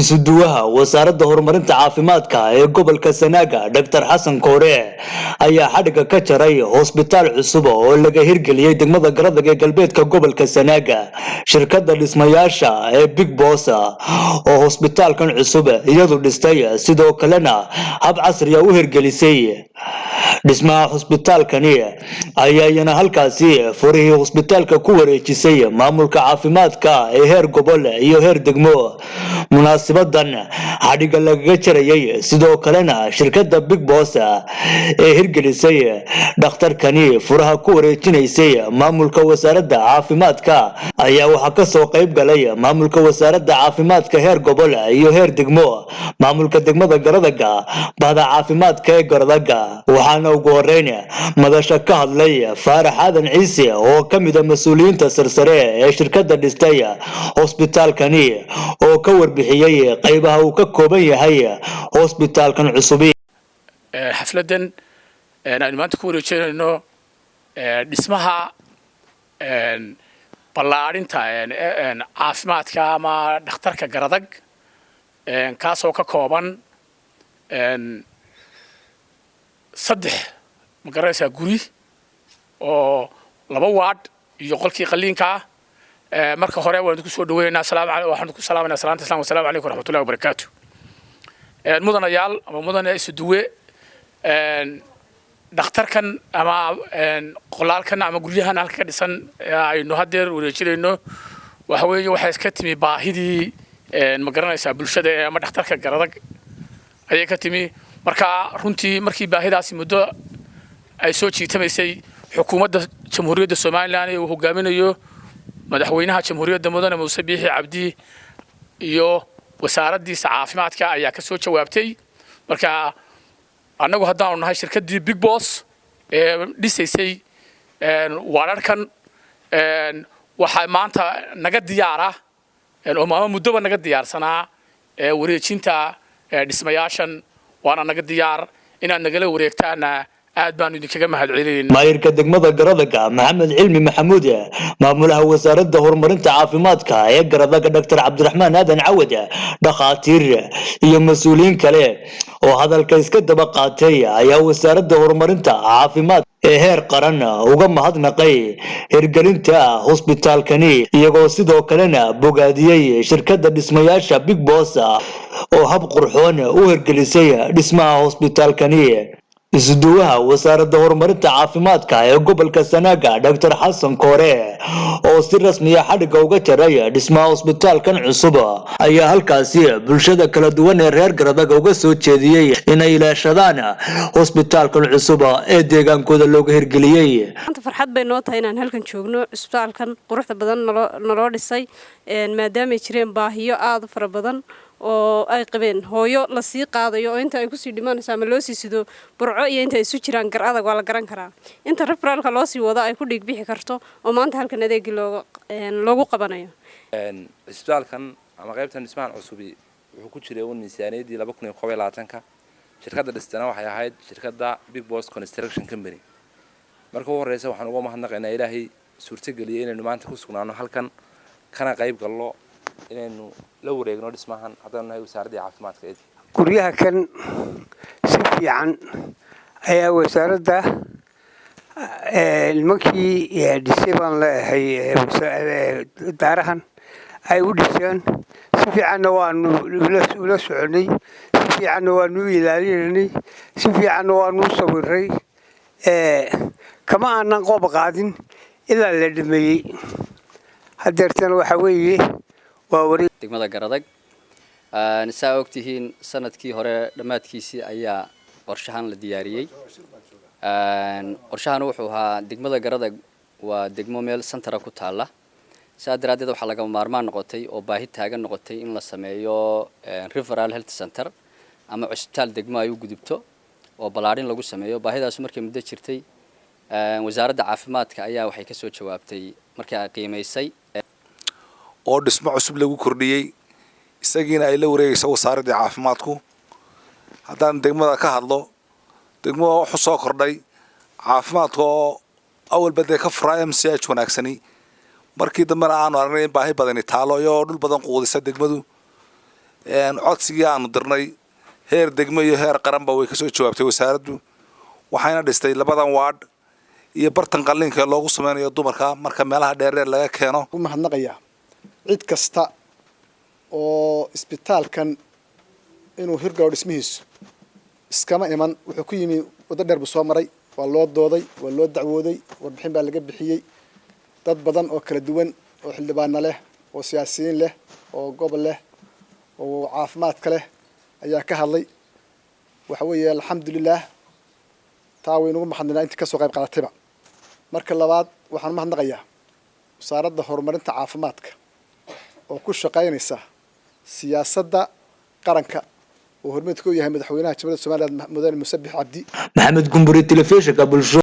isuduwaha wasaaradda horumarinta caafimaadka ee gobolka Sanaaga Dr. Xasan Koore ayaa xadhiga ka jaray hospitaal cusub oo laga hirgeliyay degmada Garadag ee galbeedka gobolka Sanaaga. Shirkadda dhismayaasha ee Big Boss oo hospitaalkan cusub iyadu dhistay sidoo kalena hab casri ah u hirgelisay dhismaha hospitaalkani ayaana halkaasi furihii hospitaalka ku wareejisay maamulka caafimaadka ee heer gobol iyo heer degmo. Munaasabadan xadhiga lagaga jarayay sidoo kalena shirkadda Big Boss ee hirgelisay dhakhtarkani furaha ku wareejinaysay maamulka wasaaradda caafimaadka ayaa waxa ka soo qayb galay maamulka wasaaradda caafimaadka heer gobol iyo heer degmo, maamulka degmada Garadag, bahda caafimaadka ee Garadag. waxaana ugu horeyn madasha ka hadlay Faarax Aadan Ciise oo kamid ah mas'uuliyiinta sarsare ee shirkadda dhistay hospitaalkani oo ka warbixiyay qaybaha uu ka kooban yahay hospitaalkan cusub. xafladan aan maanta ku wareejinayno dhismaha ballaarinta caafimaadka ama dhakhtarka Garadag kaas oo ka kooban saddex magaraysa guri oo laba waad iyo qolkii qaliinka marka hore waan ku soo dhaweynaa waxaan ku salaamayna salaanta islaamka salaamu calaykum waraxmatullaahi wabarakaatuh. mudanayaal ama mudane isuduwe dhakhtarkan ama qolaalkan ama guryahan halka ka dhisan aynu hadeer wareejinayno waxa weeye waxay iska timi baahidii magaranaysa bulshada ama dhakhtarka Garadag ayay ka timi. marka runtii markii baahidaasi muddo ay soo jiitamaysay xukuumadda jamhuuriyadda Soomaaliland ee uu hogaaminayo madaxweynaha jamhuuriyadda mudane Muuse Biixi Cabdi iyo wasaaraddiisa caafimaadka ayaa ka soo jawaabtay. marka annagu haddaanu nahay shirkaddii Big Boss ee dhisaysay waararkan waxaa maanta naga diyaara oo muddoba naga diyaarsanaa wareejinta dhismayaashan waana naga diyaar inaad nagala wareegtaan aad baan idinkaga mahadcelinaynaa. maayirka degmada Garadag Maxamed Cilmi Maxamuud, maamulaha wasaaradda horumarinta caafimaadka ee Garadag Dr. Cabdiraxmaan Aadan Cawad, dhakhaatiir iyo mas'uuliyiin kale oo hadalka iska daba qaatay ayaa wasaaradda horumarinta caafimaadka ee heer qaran uga mahadnaqay hirgelinta hospitaalkani iyagoo sidoo kalena bogaadiyay shirkadda dhismayaasha Big Boss oo hab qurxoon u hirgelisay dhismaha hospitaalkani. isuduwaha wasaaradda horumarinta caafimaadka ee gobolka Sanaaga Dr. Xasan Koore oo si rasmi ah xadhiga uga jaray dhismaha hospitaalkan cusub ayaa halkaasi bulshada kala duwan ee reer Garadag uga soo jeediyay inay ilaashadaan hospitaalkan cusub ee deegaankooda looga hirgeliyay. Maanta farxad bay noo tahay inaan halkan joogno hospitaalkan quruxda badan naloo dhisay maadaama ay jireen baahiyo aad u fara badan oo ay qabeen hooyo la sii qaadayo oo inta ay ku sii dhimanayso ama loo sii sido burco iyo inta ay isu jiraan Garadag waa la garan karaa inta referalka loo sii wado ay ku dhig bixi karto oo maanta halkan adeegi loogu qabanayo. isbitaalkan ama qaybtan dhismahan cusub wuxuu ku jiray miisaaniyadii 2021 shirkadda dhistana waxay ahayd shirkadda Big Boss Construction Company. marka ugu horeysa waxaan uga mahadnaqaynaa Ilaahay suurtageliyay inaynu maanta ku sugnaano halkan kana qayb galno inaynu la wareegno dhismahan haddana nahay wasaaradda caafimaadka. guryaha kan si fiican ayaa wasaaradda nimankii dhisay baan leeyahay daarahan ay u dhiseen si fiicanna waanu ula soconay, si fiicanna waanu ilaalinay, si fiicanna waanu sawiray kama aanan qob qaadin ilaa la dhameeyay. hadeertan waxa weeye degmada Garadag saa ogtihiin sanadkii hore dhamaadkiisii ayaa qorshahan la diyaariyay. qorshahan wuxuu ahaa degmada Garadag waa degmo meel center ku taala saa daraadeed waxa laga maarmaan noqotay oo baahi taagan noqotay in la sameeyo referral health center ama hospital degmo ay u gudubto oo balaarin lagu sameeyo. baahidaas markii muddo jirtay wasaaradda caafimaadka ayaa waxay ka soo jawaabtay markii ay qiimeysay oo dhismo cusub lagu kordhiyay isagiina ay la wareegayso wasaaradda caafimaadku. haddaan degmada ka hadlo degmada wuxuu soo kordhay caafimaadka oo awal baday ka furay MCH wanaagsani markii dambana aanu aragnay baahi badan taalo iyo dhul badan quudisa degmadu codsigii aanu dirnay heer degmo iyo heer qaranba way kasoo jawaabtay wasaaraddu waxayna dhistay labadan waadh iyo bartan qalliinka loogu sameynayo dumarka marka meelaha dheerdheer laga keeno. u mahadnaqayaa cid kasta oo isbitaalkan inuu hirgalo dhismihiisu iskama iman wuxuu ku yimi waddo dheer buu soo maray waa loo dooday waa loo dacwooday warbixin baa laga bixiyey dad badan oo kala duwan oo xildhibaano leh oo siyaasiyiin leh oo gobol leh oo caafimaadka leh ayaa ka hadlay waxa weeye alxamdulillaah taa waynugu mahadnaqaynaa intii kasoo qayb qaadatayba marka labaad waxaan mahadnaqayaa wasaaradda horumarinta caafimaadka oo ku shaqaynaysa siyaasadda qaranka oo hormeedka u yahay madaxweynaha jamhuuriyadda Soomaaliya mudane Muuse Biixi Cabdi maxamed gumburi telefishinka bulsho